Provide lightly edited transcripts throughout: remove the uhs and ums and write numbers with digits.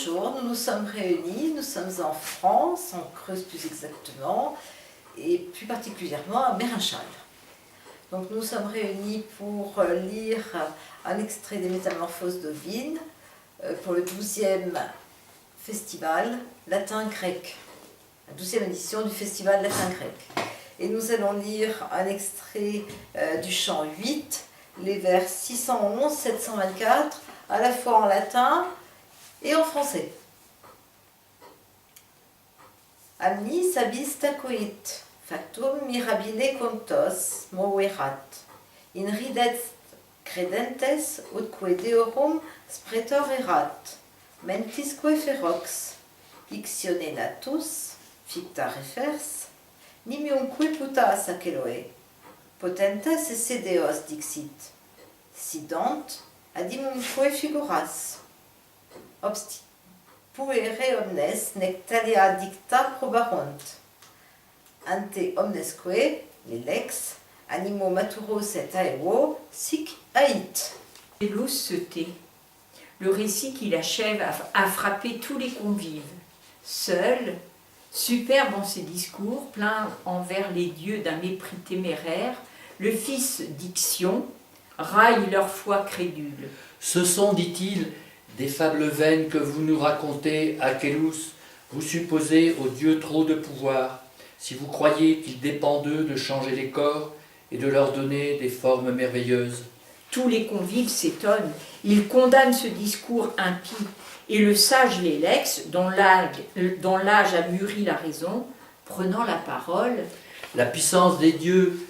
jours, nous nous sommes réunis, nous sommes en France, en Creuse plus exactement, et plus particulièrement à Mérinchal. Donc nous sommes réunis pour lire un extrait des Métamorphoses d'Ovide pour le 12e festival latin-grec, la 12e édition du festival latin-grec. Et nous allons lire un extrait du chant 8, les vers 611-724, à la fois en latin et en français. Amnis abis tacoit, factum mirabile contos moverat, in ridet credentes utque deorum spretor erat, mentisque ferox, fictione natus, ficta refers, nimiumque putas aceloe, potentes esse deos dixit, sidant adimumque figuras, obstipuere omnes nec talia dicta probarunt, ante omnesque, lex, animo maturos et aevo, sic ait. Célous se tait. Le récit qu'il achève a frappé tous les convives. Seul, superbe en ses discours, plein envers les dieux d'un mépris téméraire, le fils d'Ixion raille leur foi crédule. Ce sont, dit-il, des fables vaines que vous nous racontez, Achelous. Vous supposez aux dieux trop de pouvoir, si vous croyez qu'il dépend d'eux de changer les corps et de leur donner des formes merveilleuses. Tous les convives s'étonnent, ils condamnent ce discours impie, et le sage Lélex, dont l'âge a mûri la raison, prenant la parole, « La puissance des dieux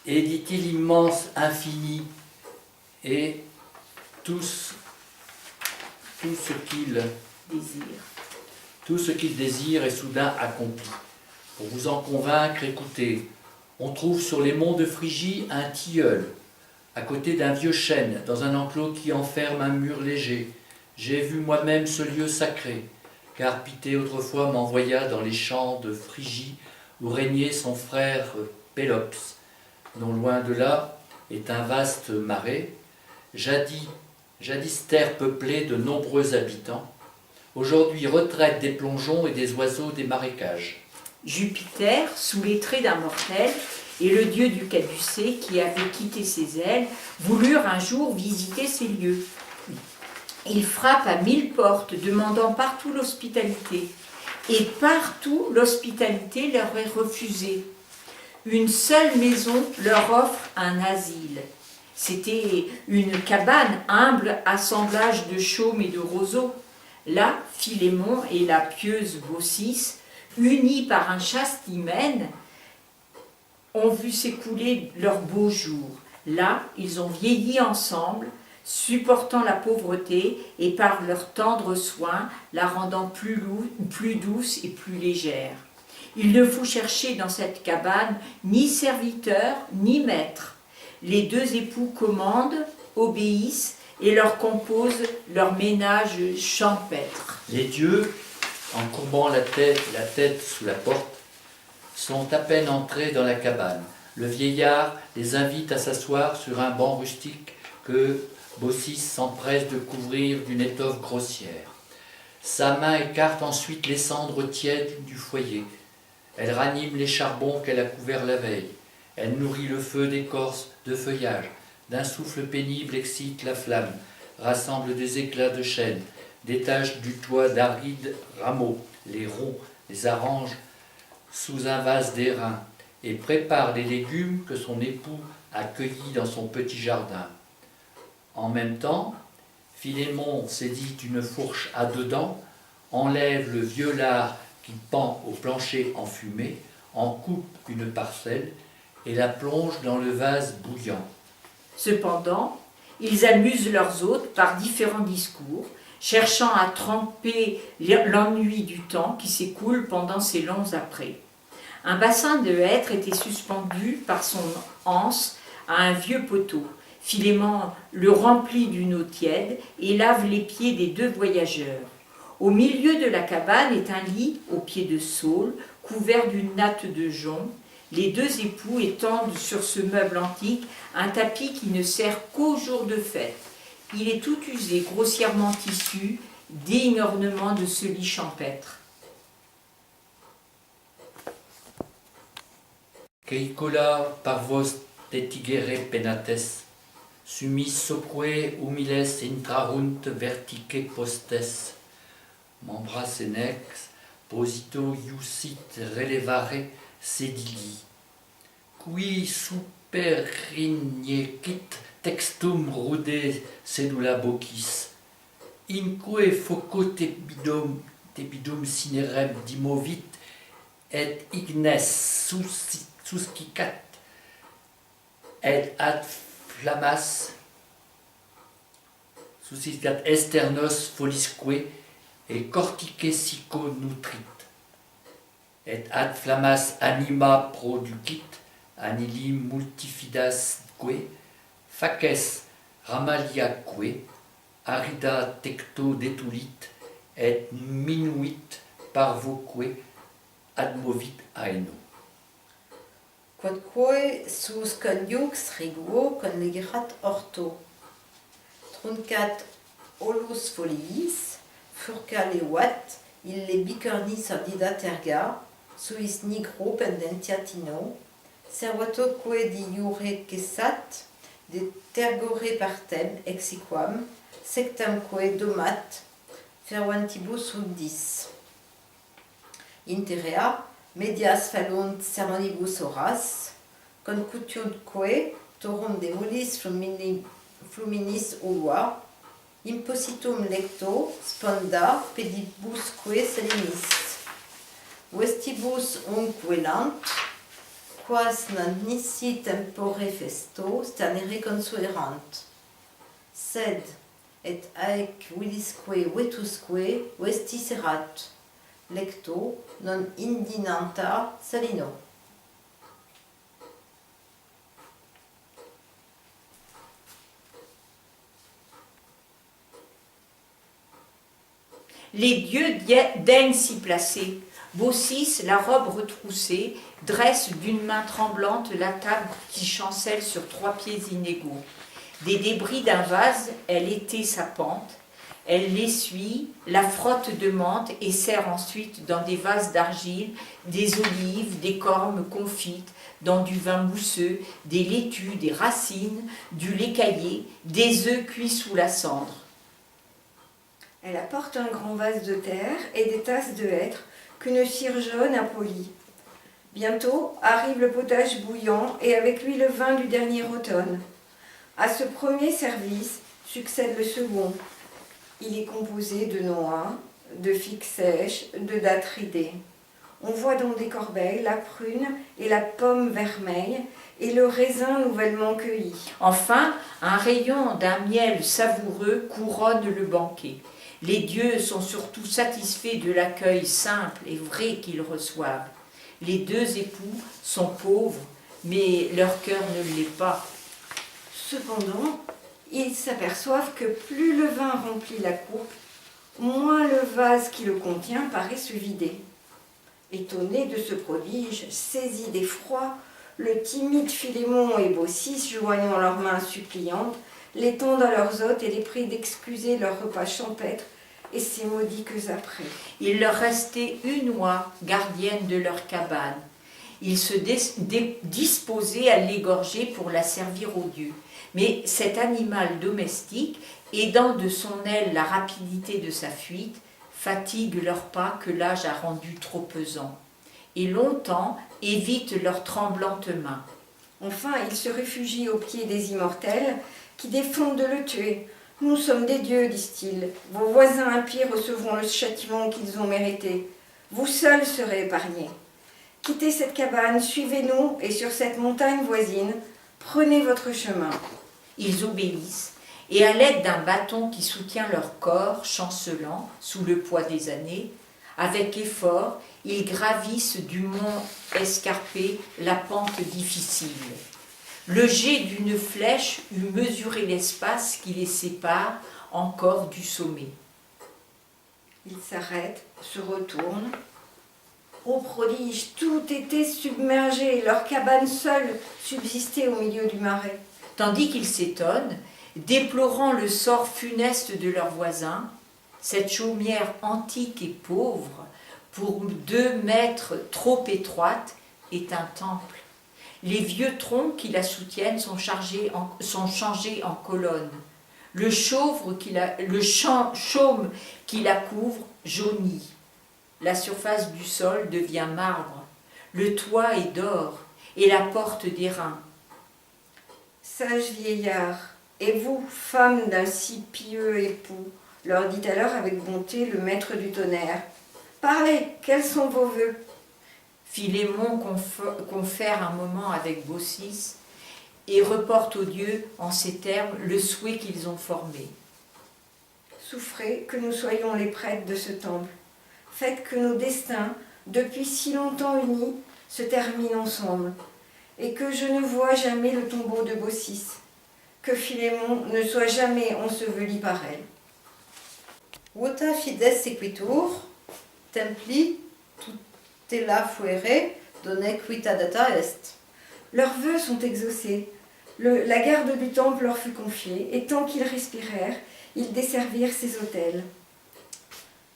est, dit-il, immense, infinie, et tout ce qu'ils désirent est soudain accompli. Pour vous en convaincre, écoutez, on trouve sur les monts de Phrygie un tilleul, à côté d'un vieux chêne, dans un enclos qui enferme un mur léger. J'ai vu moi-même ce lieu sacré, car Pitthée autrefois m'envoya dans les champs de Phrygie, où régnait son frère Pélops, non loin de là est un vaste marais, jadis terre peuplée de nombreux habitants, aujourd'hui retraite des plongeons et des oiseaux des marécages. Jupiter, sous les traits d'un mortel, et le dieu du caducée qui avait quitté ses ailes, voulurent un jour visiter ces lieux. Ils frappent à 1000 portes, demandant partout l'hospitalité. Et partout, l'hospitalité leur est refusée. Une seule maison leur offre un asile. C'était une cabane humble, assemblage de chaumes et de roseaux. Là, Philémon et la pieuse Baucis, unis par un chaste hymen, ont vu s'écouler leurs beaux jours. Là, ils ont vieilli ensemble, supportant la pauvreté et par leurs tendres soins, la rendant plus douce et plus légère. Il ne faut chercher dans cette cabane ni serviteur ni maître. Les deux époux commandent, obéissent et leur composent leur ménage champêtre. Les dieux, en courbant la tête sous la porte, sont à peine entrés dans la cabane. Le vieillard les invite à s'asseoir sur un banc rustique que Baucis s'empresse de couvrir d'une étoffe grossière. Sa main écarte ensuite les cendres tièdes du foyer. Elle ranime les charbons qu'elle a couverts la veille. Elle nourrit le feu d'écorce, de feuillage. D'un souffle pénible excite la flamme, rassemble des éclats de chêne, détache du toit d'arides rameaux, les rompt, les arrange sous un vase d'airain et prépare les légumes que son époux a cueillis dans son petit jardin. En même temps, Philémon saisit une fourche à 2 dents, enlève le vieux lard qui pend au plancher enfumé, en coupe une parcelle et la plonge dans le vase bouillant. Cependant, ils amusent leurs hôtes par différents discours, cherchant à tremper l'ennui du temps qui s'écoule pendant ces longs apprêts. Un bassin de hêtre était suspendu par son anse à un vieux poteau. Philémon le remplit d'une eau tiède et lave les pieds des 2 voyageurs. Au milieu de la cabane est un lit aux pieds de saule, couvert d'une natte de jonc. Les 2 époux étendent sur ce meuble antique un tapis qui ne sert qu'aux jours de fête. Il est tout usé, grossièrement tissu, digne ornement de ce lit champêtre. Queicola parvos detigere penates, sumis soque humiles intrarunt vertice postes, membra senex posito iusit relevare sedili, qui superrignecit textum rude sedula bocis, inque foco tebidum cinerem dimovit et ignes suscicat et ad flammas suscitat esternos folisque et cortique sico nutrit et ad flammas anima producit anili multifidasque faces ramaliaque arida tecto detulit et minuit parvoque admovit aeno. Quodque sus coniux reguo conlegerat orto. Truncat olus foliis, furca levat, ille bicornis ordida terga, suis nigro pendentiatino, servatoque di iure cessat, de tergore partem exiquam, sectamque domat, ferventibus undis. Interea, medias fallunt sermonibus horas, concutiuntque torum de mollis fluminis olua, impositum lecto sponda pedibusque salinis. Vestibus unque lant, quas non nisi tempore festo sternere consuerant. Sed et aec vilisque vetusque vestis erat, lecto non indinanta salino. Les dieux daignent s'y placer. Baucis, la robe retroussée, dresse d'une main tremblante la table qui chancelle sur 3 pieds inégaux. Des débris d'un vase, elle était sa pente. Elle l'essuie, la frotte de menthe et sert ensuite dans des vases d'argile des olives, des cormes confites, dans du vin mousseux, des laitues, des racines, du lait caillé, des œufs cuits sous la cendre. Elle apporte un grand vase de terre et des tasses de hêtre qu'une cire jaune a polies. Bientôt arrive le potage bouillant et avec lui le vin du dernier automne. À ce premier service succède le second. Il est composé de noix, de figues sèches, de dattes ridées. On voit dans des corbeilles la prune et la pomme vermeille et le raisin nouvellement cueilli. Enfin, un rayon d'un miel savoureux couronne le banquet. Les dieux sont surtout satisfaits de l'accueil simple et vrai qu'ils reçoivent. Les 2 époux sont pauvres, mais leur cœur ne l'est pas. Cependant, ils s'aperçoivent que plus le vin remplit la coupe, moins le vase qui le contient paraît se vider. Étonnés de ce prodige, saisis d'effroi, le timide Philémon et Baucis, joignant leurs mains suppliantes, les tendent à leurs hôtes et les prient d'excuser leur repas champêtre et ces maudits que après. Il leur restait une oie, gardienne de leur cabane. Ils se disposaient à l'égorger pour la servir aux dieux. Mais cet animal domestique, aidant de son aile la rapidité de sa fuite, fatigue leurs pas que l'âge a rendus trop pesants, et longtemps évite leurs tremblantes mains. Enfin, ils se réfugient aux pieds des immortels qui défendent de le tuer. « Nous sommes des dieux, disent-ils. Vos voisins impies recevront le châtiment qu'ils ont mérité. Vous seuls serez épargnés. Quittez cette cabane, suivez-nous, et sur cette montagne voisine, prenez votre chemin. » Ils obéissent, et à l'aide d'un bâton qui soutient leur corps chancelant sous le poids des années, avec effort, ils gravissent du mont escarpé la pente difficile. Le jet d'une flèche eût mesuré l'espace qui les sépare encore du sommet. Ils s'arrêtent, se retournent. Ô prodige, tout était submergé, leur cabane seule subsistait au milieu du marais. Tandis qu'ils s'étonnent, déplorant le sort funeste de leurs voisins, Cette chaumière antique et pauvre, pour 2 mètres trop étroite, est un temple. Les vieux troncs qui la soutiennent sont changés en colonnes. Le chaume qui la couvre jaunit. La surface du sol devient marbre. Le toit est d'or et la porte d'airain. Sage vieillard, et vous, femme d'un si pieux époux, leur dit alors avec bonté le maître du tonnerre. Parlez, quels sont vos vœux? Philémon confère un moment avec Baucis et reporte aux dieux en ces termes le souhait qu'ils ont formé. Souffrez que nous soyons les prêtres de ce temple. Faites que nos destins, depuis si longtemps unis, se terminent ensemble, et que je ne vois jamais le tombeau de Baucis, que Philémon ne soit jamais enseveli par elle. Vota fides sequitur, templi tutela fuere, donne quita data est. Leurs vœux sont exaucés. La garde du temple leur fut confiée, et tant qu'ils respirèrent, ils desservirent ses autels.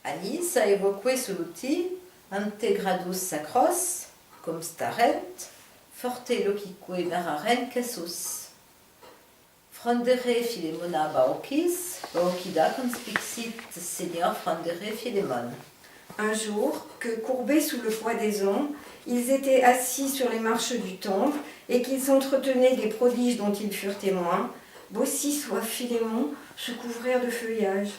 Anis aevoque soluti, ante gradus sacros, cum starent, forte loquique narraren cassus. Frondere Philémona Baucis, Baucida conspixit senior frondere Philémon. Un jour, que courbés sous le poids des ans, ils étaient assis sur les marches du temple et qu'ils s'entretenaient des prodiges dont ils furent témoins, Baucis ou Philémon se couvrirent de feuillage.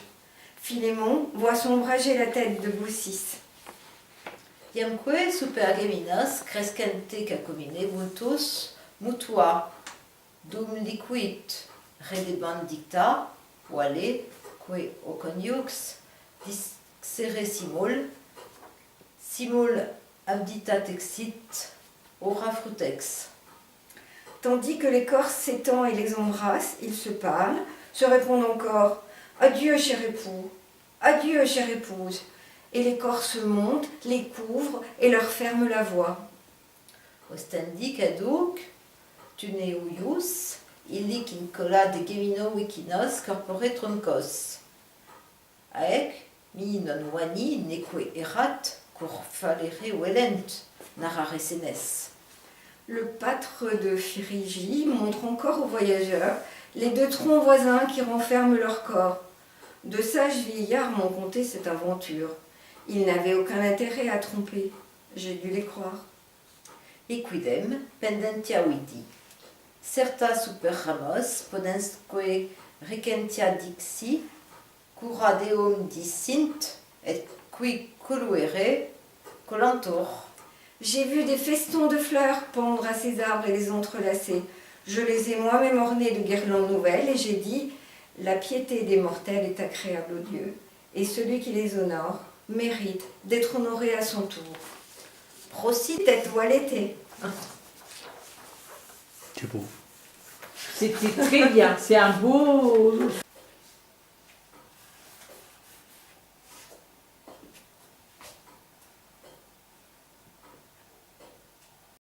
Philémon voit s'ombrager la tête de Baucis. Iamque super geminos crescente cacomine vultus mutua dum liquid redebant dicta vale que oconiux dixere simul abdita texit ora frutex. Tandis que l'écorce s'étend et les embrasse, ils se parlent, se répondent encore « Adieu, cher époux, adieu, chère épouse !» Et l'écorce monte, les couvre et leur ferme la voie. Ostendi caduc, tuneuius, illic incola de gemino wikinos corpore troncos. Aec, mi non vani neque erat, cur falere velent, narrare senes. Le pâtre de Phrygie montre encore aux voyageurs les 2 troncs voisins qui renferment leur corps. De sages vieillards m'ont conté cette aventure. Ils n'avaient aucun intérêt à tromper. J'ai dû les croire. Equidem pendentia vidi. Certa super ramos podensque recentia dixi, cura deum dicint, et qui coluere colantur. J'ai vu des festons de fleurs pendre à ces arbres et les entrelacer. Je les ai moi-même ornés de guirlandes nouvelles et j'ai dit « La piété des mortels est agréable aux dieux, et celui qui les honore mérite d'être honoré à son tour. » Prosit et voilete. C'est beau. C'était très bien, c'est un beau